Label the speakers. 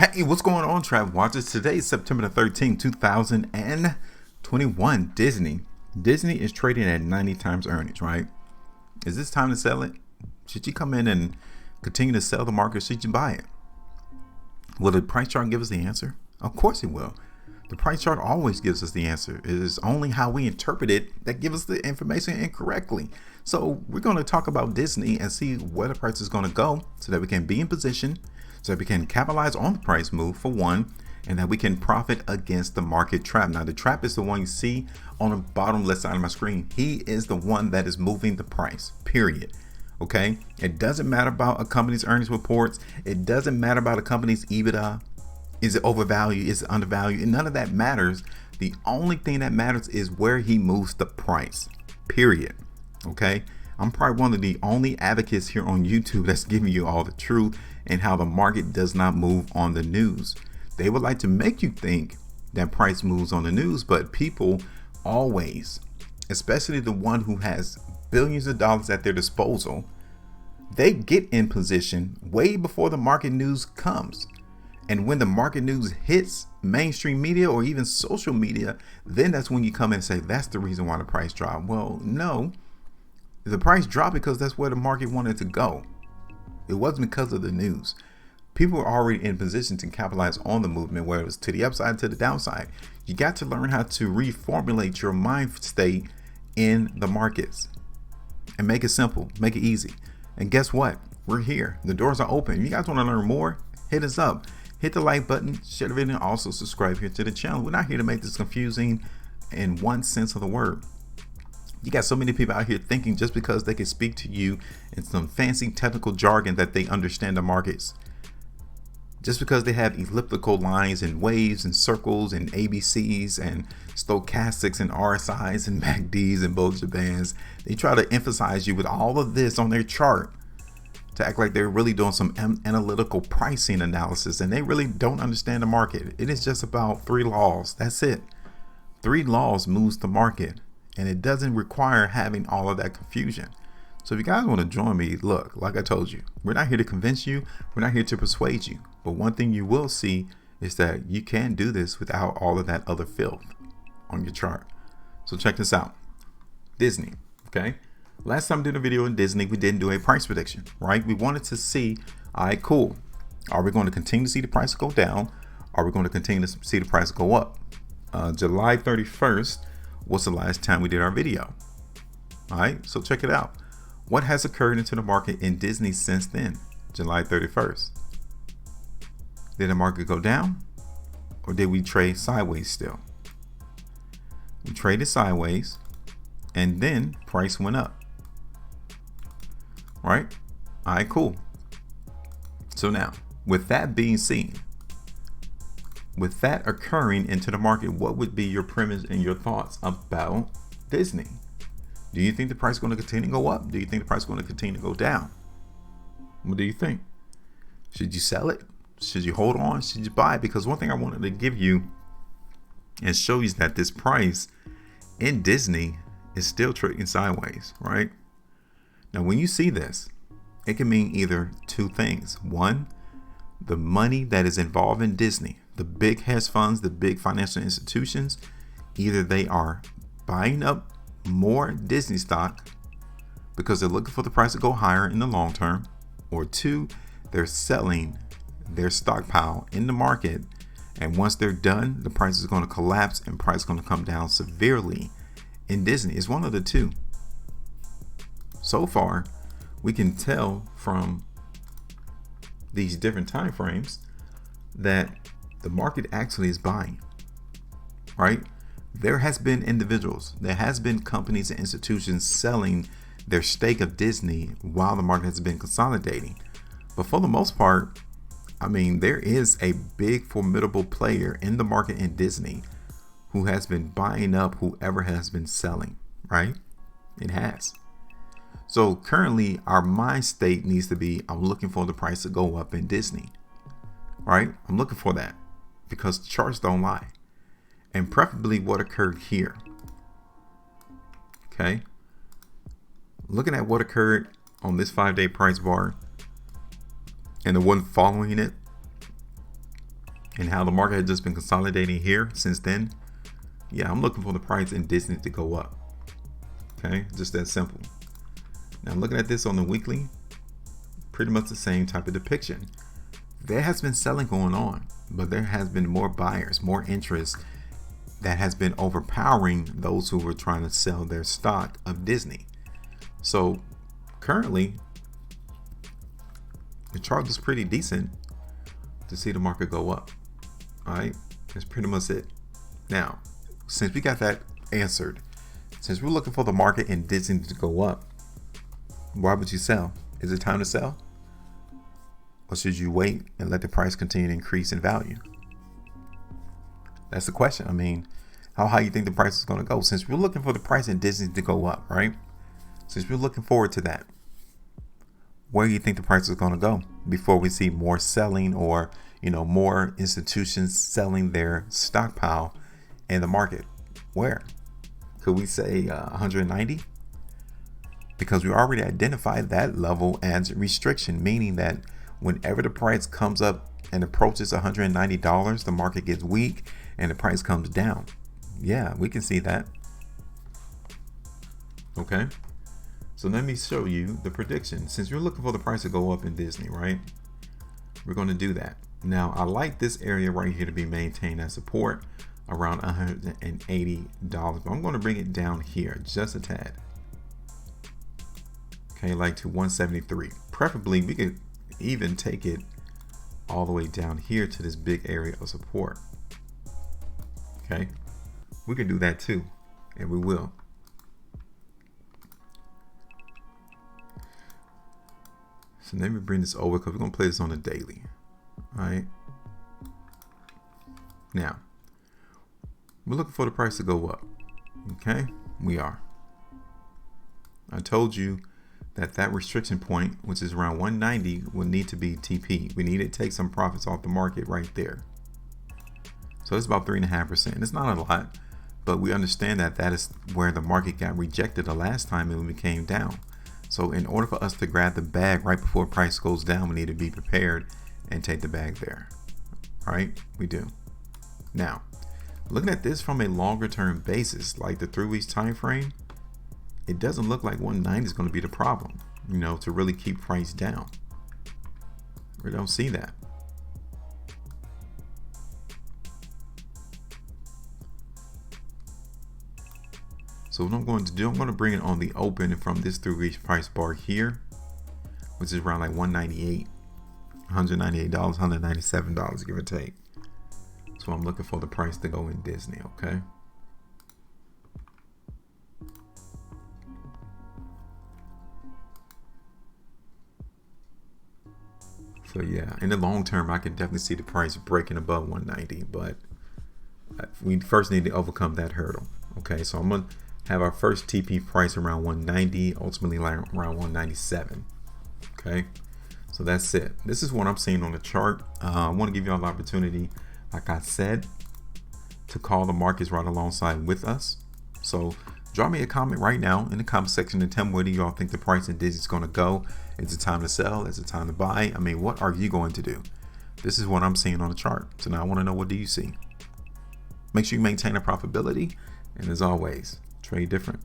Speaker 1: Hey, what's going on, Trav Watchers? Today is September the 13th, 2021. Disney is trading at 90 times earnings, right? Is this time to sell it? Should you come in and continue to sell the market? Should you buy it? Will the price chart give us the answer? Of course it will. The price chart always gives us the answer. It is only how we interpret it that gives us the information incorrectly. So we're going to talk about Disney and see where the price is going to go so that we can be in position, so that we can capitalize on the price move for one, and that we can profit against the market trap. Now, the trap is the one you see on the bottom left side of my screen. He is the one that is moving the price, period. Okay? It doesn't matter about a company's earnings reports. It doesn't matter about a company's EBITDA. Is it overvalued? Is it undervalued? And none of that matters. The only thing that matters is where he moves the price, period. Okay? I'm probably one of the only advocates here on YouTube that's giving you all the truth and how the market does not move on the news. They would like to make you think that price moves on the news, but people always, especially the one who has billions of dollars at their disposal, they get in position way before the market news comes. And when the market news hits mainstream media or even social media, then that's when you come in and say, that's the reason why the price dropped. Well, no, the price dropped because that's where the market wanted to go. It wasn't because of the news. People were already in position to capitalize on the movement, whether it was to the upside, to the downside. You got to learn how to reformulate your mind state in the markets and make it simple, make it easy. And guess what? We're here. The doors are open. If you guys want to learn more, hit us up. Hit the like button, share the video, and also subscribe here to the channel. We're not here to make this confusing in one sense of the word. You got so many people out here thinking just because they can speak to you in some fancy technical jargon that they understand the markets. Just because they have elliptical lines and waves and circles and ABCs and stochastics and RSIs and MACDs and Bollinger Bands, they try to emphasize you with all of this on their chart to act like they're really doing some analytical pricing analysis, and they really don't understand the market. It is just about 3 laws. That's it. 3 laws moves the market. And it doesn't require having all of that confusion. So if you guys want to join me, look, like I told you, we're not here to convince you. We're not here to persuade you. But one thing you will see is that you can do this without all of that other filth on your chart. So check this out. Disney, okay? Last time we did a video on Disney, we didn't do a price prediction, right? We wanted to see, all right, cool. Are we going to continue to see the price go down? Are we going to continue to see the price go up? July 31st. Was the last time we did our video. All right, so check it out. What has occurred into the market in Disney since then, July 31st? Did the market go down, or did we trade sideways still? We traded sideways, and then price went up. Right? All right, cool. So now, with that being seen, with that occurring into the market, what would be your premise and your thoughts about Disney? Do you think the price is going to continue to go up? Do you think the price is going to continue to go down? What do you think? Should you sell it? Should you hold on? Should you buy it? Because one thing I wanted to give you and show you is that this price in Disney is still trading sideways, right? Now, when you see this, it can mean either 2 things. One, the money that is involved in Disney, the big hedge funds, the big financial institutions, either they are buying up more Disney stock because they're looking for the price to go higher in the long term, or 2, they're selling their stockpile in the market, and once they're done, the price is going to collapse and price is going to come down severely in Disney. It's one of the 2. So far, we can tell from these different time frames that the market actually is buying, right? There has been individuals, there has been companies and institutions selling their stake of Disney while the market has been consolidating. But for the most part, I mean, there is a big formidable player in the market in Disney who has been buying up whoever has been selling, right? It has. So currently our mind state needs to be, I'm looking for the price to go up in Disney, right? I'm looking for that because the charts don't lie. And preferably what occurred here. Okay. Looking at what occurred on this 5-day price bar and the one following it, and how the market has just been consolidating here since then, yeah, I'm looking for the price in Disney to go up. Okay, just that simple. Now looking at this on the weekly, pretty much the same type of depiction. There has been selling going on, but there has been more buyers, more interest that has been overpowering those who were trying to sell their stock of Disney. So currently, the chart is pretty decent to see the market go up. All right, that's pretty much it. Now, since we got that answered, since we're looking for the market in Disney to go up, why would you sell? Is it time to sell? Or should you wait and let the price continue to increase in value? That's the question. I mean, how high you think the price is going to go? Since we're looking for the price in Disney to go up, right? Since we're looking forward to that, where do you think the price is going to go before we see more selling, or more institutions selling their stockpile in the market? Where? Could we say 190? Because we already identified that level as restriction, meaning that whenever the price comes up and approaches $190, the market gets weak and the price comes down. Yeah, we can see that. Okay. So let me show you the prediction. Since you're looking for the price to go up in Disney, right? We're going to do that. Now, I like this area right here to be maintained as support around $180, but I'm going to bring it down here just a tad. Okay, like to 173. Preferably, we could even take it all the way down here to this big area of support. Okay, we can do that too, and we will. So let me bring this over because we're going to play this on a daily. All right. Now, we're looking for the price to go up. Okay, we are. I told you that restriction point, which is around 190, will need to be TP. We need to take some profits off the market right there. So it's about 3.5%. It's not a lot, but we understand that is where the market got rejected the last time when we came down. So in order for us to grab the bag right before price goes down, we need to be prepared and take the bag there. All right, we do. Now, looking at this from a longer term basis, like the 3 weeks time frame, it doesn't look like 190 is going to be the problem, to really keep price down. We don't see that. So what I'm going to do, I'm going to bring it on the open from this 3 week price bar here, which is around like $198, $197, give or take. So I'm looking for the price to go in Disney, okay? So yeah, in the long term, I can definitely see the price breaking above 190, but we first need to overcome that hurdle. Okay, so I'm going to have our first TP price around 190, ultimately around 197. Okay, so that's it. This is what I'm seeing on the chart. I want to give you all the opportunity, like I said, to call the markets right alongside with us. So drop me a comment right now in the comment section and tell me where do y'all think the price in Disney is going to go. Is it time to sell? Is it time to buy? I mean, what are you going to do? This is what I'm seeing on the chart. So now I want to know, what do you see? Make sure you maintain a profitability. And as always, trade different.